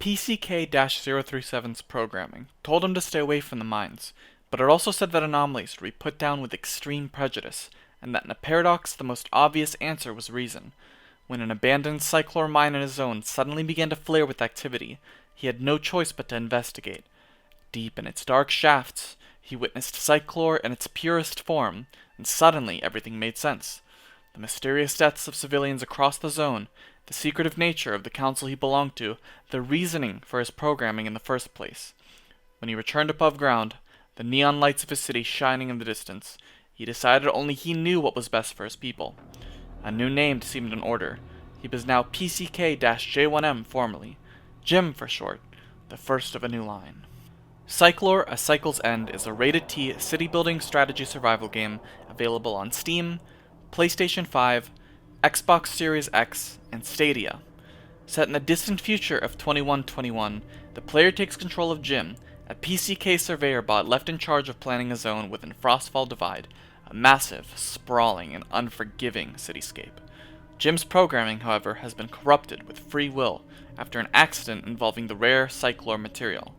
PCK-037's programming told him to stay away from the mines, but it also said that anomalies would be put down with extreme prejudice, and that in a paradox the most obvious answer was reason. When an abandoned Cyclore mine in his zone suddenly began to flare with activity, he had no choice but to investigate. Deep in its dark shafts, he witnessed Cyclore in its purest form, and suddenly everything made sense. The mysterious deaths of civilians across the zone, the secretive nature of the council he belonged to, the reasoning for his programming in the first place. When he returned above ground, the neon lights of his city shining in the distance, he decided only he knew what was best for his people. A new name seemed in order. He was now PCK-J1M formally, Jim for short, the first of a new line. Cyclore: A Cycle's End is a rated T city-building strategy survival game available on Steam, PlayStation 5, Xbox Series X, and Stadia. Set in the distant future of 2121, the player takes control of Jim, a PCK surveyor bot left in charge of planning a zone within Frostfall Divide, a massive, sprawling, and unforgiving cityscape. Jim's programming, however, has been corrupted with free will after an accident involving the rare Cyclore material.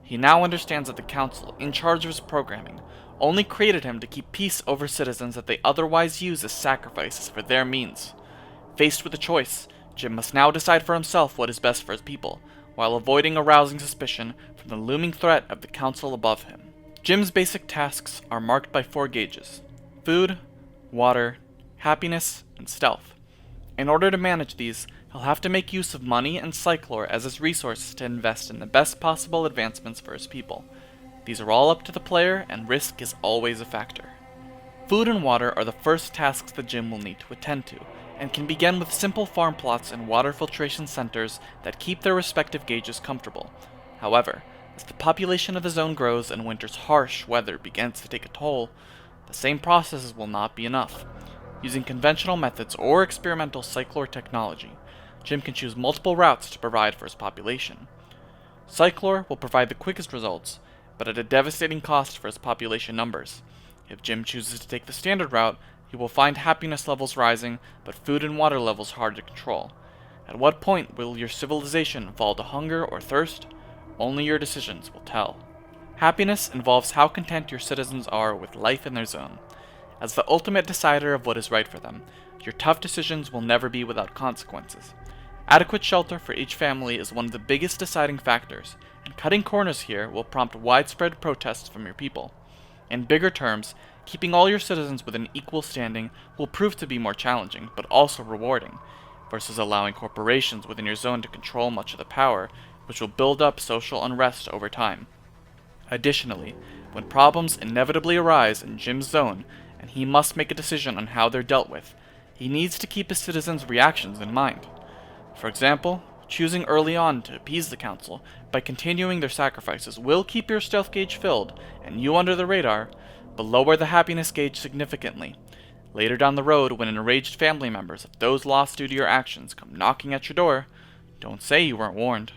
He now understands that the council, in charge of his programming, only created him to keep peace over citizens that they otherwise use as sacrifices for their means. Faced with a choice, Jim must now decide for himself what is best for his people, while avoiding arousing suspicion from the looming threat of the council above him. Jim's basic tasks are marked by 4 gauges: food, water, happiness, and stealth. In order to manage these, he'll have to make use of money and Cyclore as his resources to invest in the best possible advancements for his people. These are all up to the player, and risk is always a factor. Food and water are the first tasks that Jim will need to attend to, and can begin with simple farm plots and water filtration centers that keep their respective gauges comfortable. However, as the population of the zone grows and winter's harsh weather begins to take a toll, the same processes will not be enough. Using conventional methods or experimental Cyclore technology, Jim can choose multiple routes to provide for his population. Cyclore will provide the quickest results, but at a devastating cost for his population numbers. If Jim chooses to take the standard route, he will find happiness levels rising, but food and water levels hard to control. At what point will your civilization fall to hunger or thirst? Only your decisions will tell. Happiness involves how content your citizens are with life in their zone. As the ultimate decider of what is right for them, your tough decisions will never be without consequences. Adequate shelter for each family is one of the biggest deciding factors, and cutting corners here will prompt widespread protests from your people. In bigger terms, keeping all your citizens within equal standing will prove to be more challenging, but also rewarding, versus allowing corporations within your zone to control much of the power, which will build up social unrest over time. Additionally, when problems inevitably arise in Jim's zone, and he must make a decision on how they're dealt with, he needs to keep his citizens' reactions in mind. For example, choosing early on to appease the council by continuing their sacrifices will keep your stealth gauge filled and you under the radar, but lower the happiness gauge significantly. Later down the road, when enraged family members of those lost due to your actions come knocking at your door, don't say you weren't warned.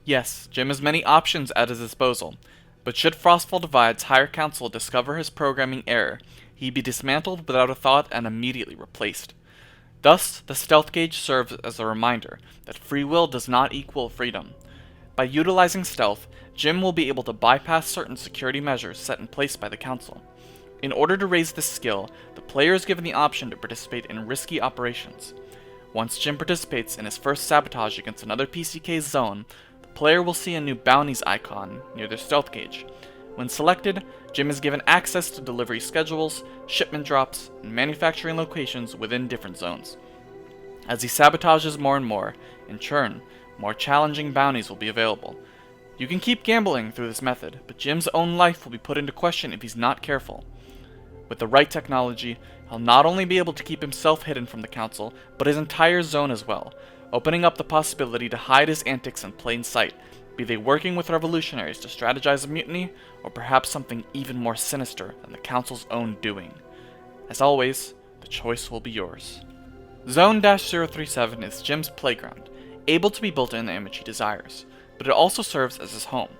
Yes, Jim has many options at his disposal, but should Frostfall Divide's higher council discover his programming error, he'd be dismantled without a thought and immediately replaced. Thus, the stealth gauge serves as a reminder that free will does not equal freedom. By utilizing stealth, Jim will be able to bypass certain security measures set in place by the council. In order to raise this skill, the player is given the option to participate in risky operations. Once Jim participates in his first sabotage against another PCK's zone, the player will see a new bounties icon near their stealth gauge. When selected, Jim is given access to delivery schedules, shipment drops, and manufacturing locations within different zones. As he sabotages more and more, in turn, more challenging bounties will be available. You can keep gambling through this method, but Jim's own life will be put into question if he's not careful. With the right technology, he'll not only be able to keep himself hidden from the council, but his entire zone as well, opening up the possibility to hide his antics in plain sight, be they working with revolutionaries to strategize a mutiny, or perhaps something even more sinister than the council's own doing. As always, the choice will be yours. Zone-037 is Jim's playground, able to be built in the image he desires, but it also serves as his home.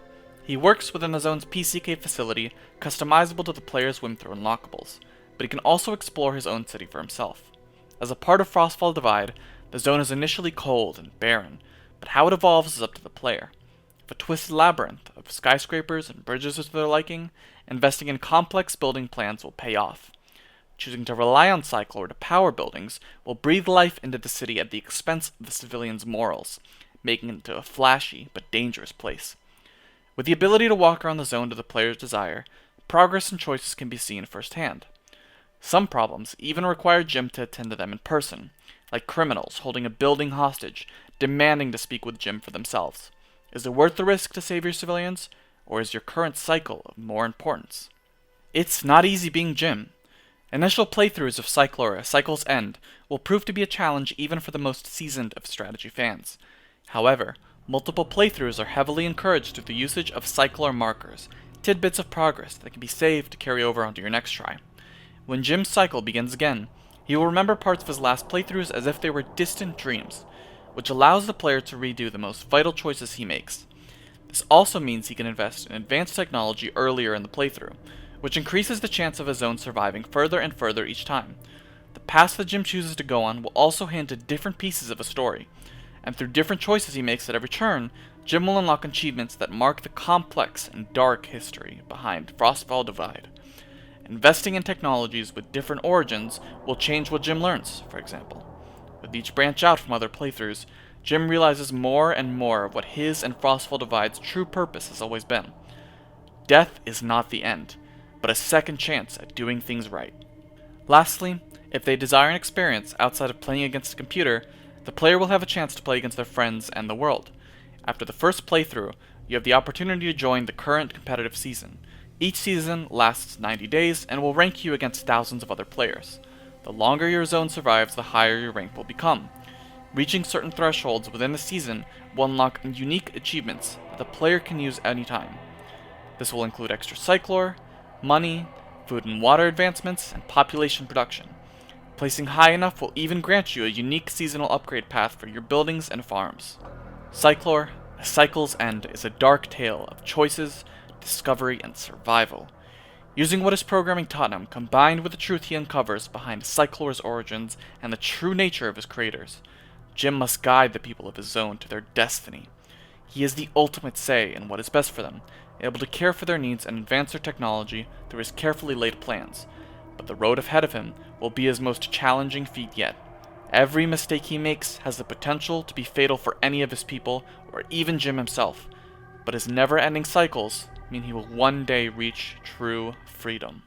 He works within the zone's PCK facility, customizable to the player's whim through unlockables, but he can also explore his own city for himself. As a part of Frostfall Divide, the zone is initially cold and barren, but how it evolves is up to the player. If a twisted labyrinth of skyscrapers and bridges is to their liking, investing in complex building plans will pay off. Choosing to rely on Cyclore to power buildings will breathe life into the city at the expense of the civilians' morals, making it into a flashy but dangerous place. With the ability to walk around the zone to the player's desire, progress and choices can be seen firsthand. Some problems even require Jim to attend to them in person, like criminals holding a building hostage, demanding to speak with Jim for themselves. Is it worth the risk to save your civilians, or is your current cycle of more importance? It's not easy being Jim. Initial playthroughs of Cyclore, Cycle's End, will prove to be a challenge even for the most seasoned of strategy fans. However, multiple playthroughs are heavily encouraged through the usage of Cyclore markers, tidbits of progress that can be saved to carry over onto your next try. When Jim's cycle begins again, he will remember parts of his last playthroughs as if they were distant dreams, which allows the player to redo the most vital choices he makes. This also means he can invest in advanced technology earlier in the playthrough, which increases the chance of his zone surviving further and further each time. The path that Jim chooses to go on will also hint at different pieces of a story, and through different choices he makes at every turn, Jim will unlock achievements that mark the complex and dark history behind Frostfall Divide. Investing in technologies with different origins will change what Jim learns, for example. With each branch out from other playthroughs, Jim realizes more and more of what his and Frostfall Divide's true purpose has always been. Death is not the end, but a second chance at doing things right. Lastly, if they desire an experience outside of playing against a computer, the player will have a chance to play against their friends and the world. After the first playthrough, you have the opportunity to join the current competitive season. Each season lasts 90 days and will rank you against thousands of other players. The longer your zone survives, the higher your rank will become. Reaching certain thresholds within the season will unlock unique achievements that the player can use anytime. This will include extra Cyclore, money, food and water advancements, and population production. Placing high enough will even grant you a unique seasonal upgrade path for your buildings and farms. Cyclore, A Cycle's End is a dark tale of choices, discovery, and survival. Using what his programming taught him, combined with the truth he uncovers behind Cyclore's origins and the true nature of his creators, Jim must guide the people of his zone to their destiny. He has the ultimate say in what is best for them, able to care for their needs and advance their technology through his carefully laid plans. But the road ahead of him will be his most challenging feat yet. Every mistake he makes has the potential to be fatal for any of his people, or even Jim himself. But his never-ending cycles mean he will one day reach true freedom.